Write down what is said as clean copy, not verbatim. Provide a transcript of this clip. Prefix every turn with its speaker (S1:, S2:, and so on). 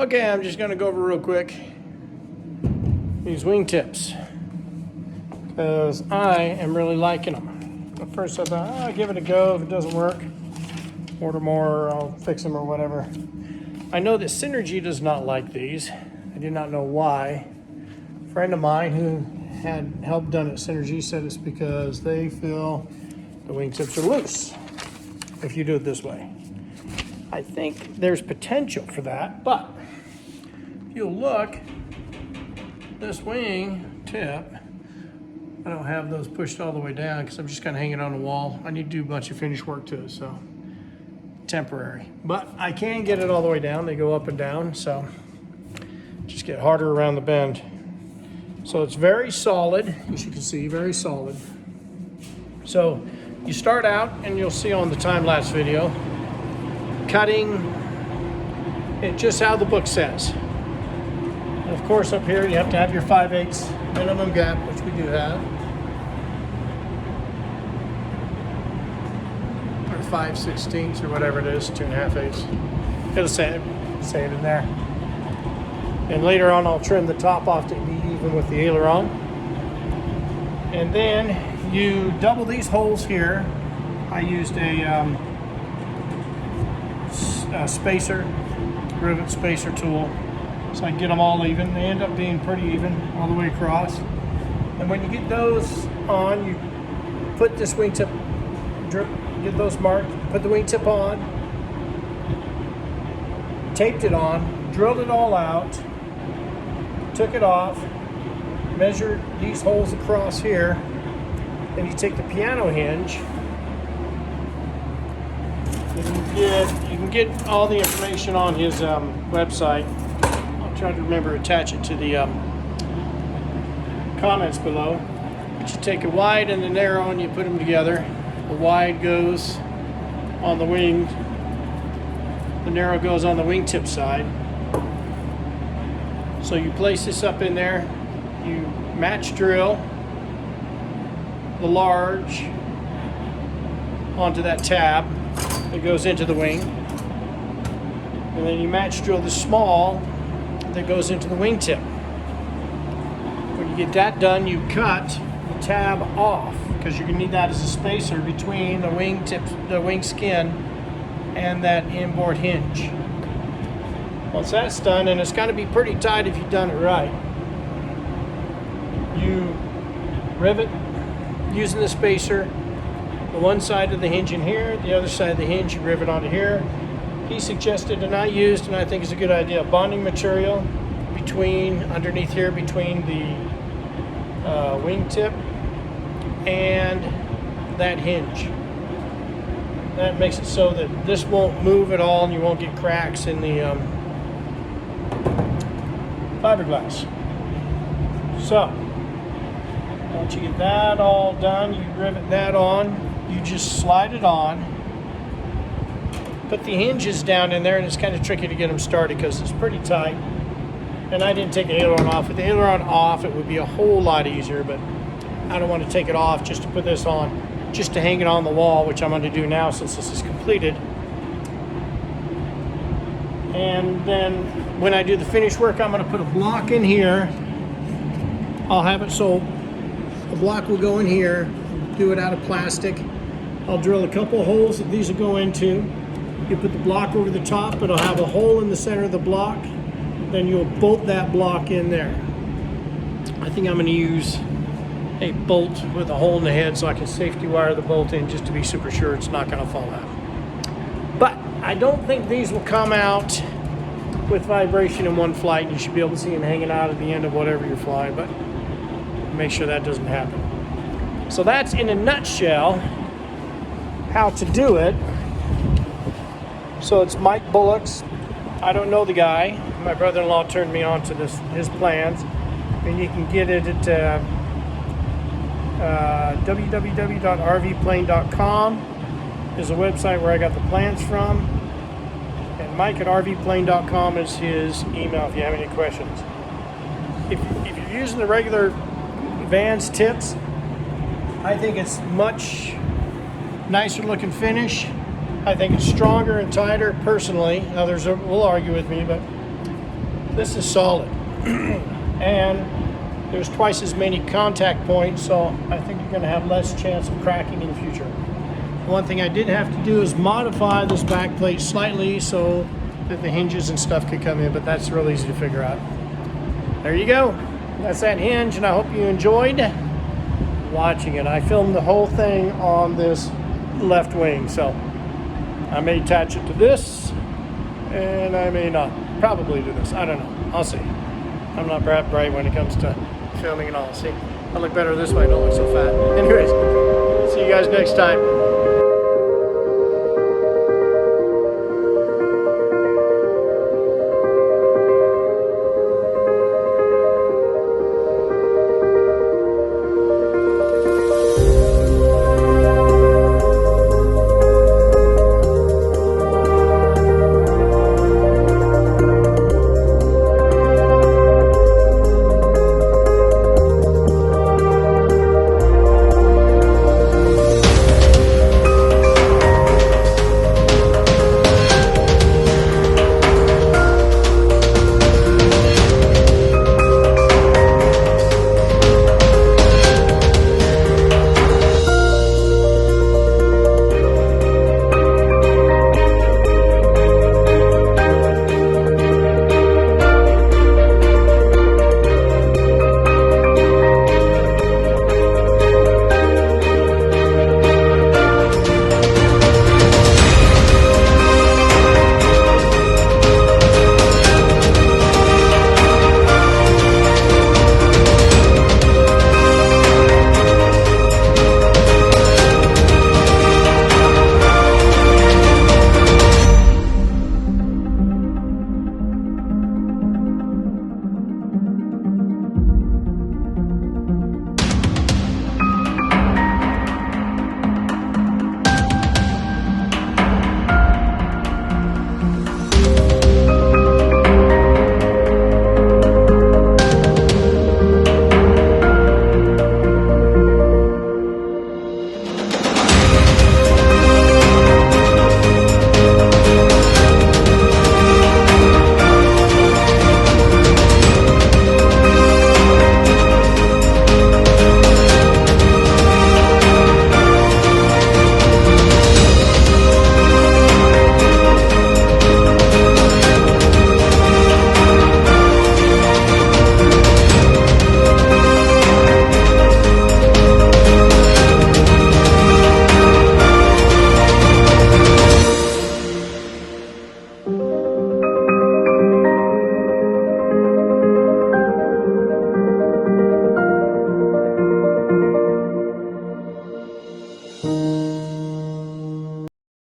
S1: Okay, I'm just gonna go over real quick these wingtips because I am really liking them. At first I thought, I'll give it a go. If it doesn't work, order more or I'll fix them or whatever. I know that Synergy does not like these. I do not know why. A friend of mine who had help done at Synergy said it's because they feel the wingtips are loose if you do it this way. I think there's potential for that, but if you look, this wing tip, I don't have those pushed all the way down because I'm just kind of hanging on the wall. I need to do a bunch of finish work to it, so temporary. But I can get it all the way down. They go up and down, so just get harder around the bend. So it's very solid, as you can see, very solid. So you start out, and you'll see on the time-lapse video, cutting it just how the book says. And of course up here you have to have your 5/8 minimum gap, which we do have. Or 5/16 or whatever it is, 2.5/8. It'll say it in there. And later on I'll trim the top off to be even with the aileron. And then you double these holes here. I used a spacer, rivet spacer tool, so I can get them all even. They end up being pretty even all the way across. And when you get those on, you put this wingtip, get those marked, put the wingtip on, taped it on, drilled it all out, took it off, measured these holes across here. Then you take the piano hinge. You can get all the information on his website. I'll try to remember to attach it to the comments below. But you take a wide and a narrow and you put them together. The wide goes on the wing, the narrow goes on the wingtip side. So you place this up in there, you match drill the large onto that tab that goes into the wing, and then you match drill the small that goes into the wingtip. When you get that done, you cut the tab off because you're going to need that as a spacer between the wingtip, the wing skin, and that inboard hinge. Once that's done, and it's got to be pretty tight if you've done it right, you rivet using the spacer the one side of the hinge in here, the other side of the hinge you rivet onto here. He suggested, and I used, and I think it's a good idea, bonding material underneath here between the wingtip and that hinge. That makes it so that this won't move at all and you won't get cracks in the fiberglass. So once you get that all done, you rivet that on, you just slide it on, put the hinges down in there, and it's kind of tricky to get them started because it's pretty tight. And I didn't take the aileron off. With the aileron off, it would be a whole lot easier, but I don't want to take it off just to put this on, just to hang it on the wall, which I'm going to do now since this is completed. And then when I do the finish work, I'm going to put a block in here. I'll have it so the block will go in here, do it out of plastic. I'll drill a couple holes that these will go into. You put the block over the top, it'll have a hole in the center of the block. Then you'll bolt that block in there. I think I'm going to use a bolt with a hole in the head so I can safety wire the bolt in just to be super sure it's not going to fall out. But I don't think these will come out with vibration in one flight. You should be able to see them hanging out at the end of whatever you're flying, but make sure that doesn't happen. So that's in a nutshell how to do it. So it's Mike Bullock's. I don't know the guy. My brother-in-law turned me on to his plans, and you can get it at www.rvplane.com is a website where I got the plans from, and Mike at rvplane.com is his email if you have any questions. If you're using the regular Vans tips, I think it's much nicer looking finish. I think it's stronger and tighter personally. Others will argue with me, but This is solid. And there's twice as many contact points, so I think you're going to have less chance of cracking in the future. One thing I did have to do is modify this back plate slightly so that the hinges and stuff could come in, but that's real easy to figure out. There you go. That's that hinge, and I hope you enjoyed watching it. I filmed the whole thing on this left wing, so I may attach it to this, and I may not. Probably to this. I don't know. I'll see. I'm not that bright when it comes to filming and all. See, I look better this way. I don't look so fat. Anyways, see you guys next time.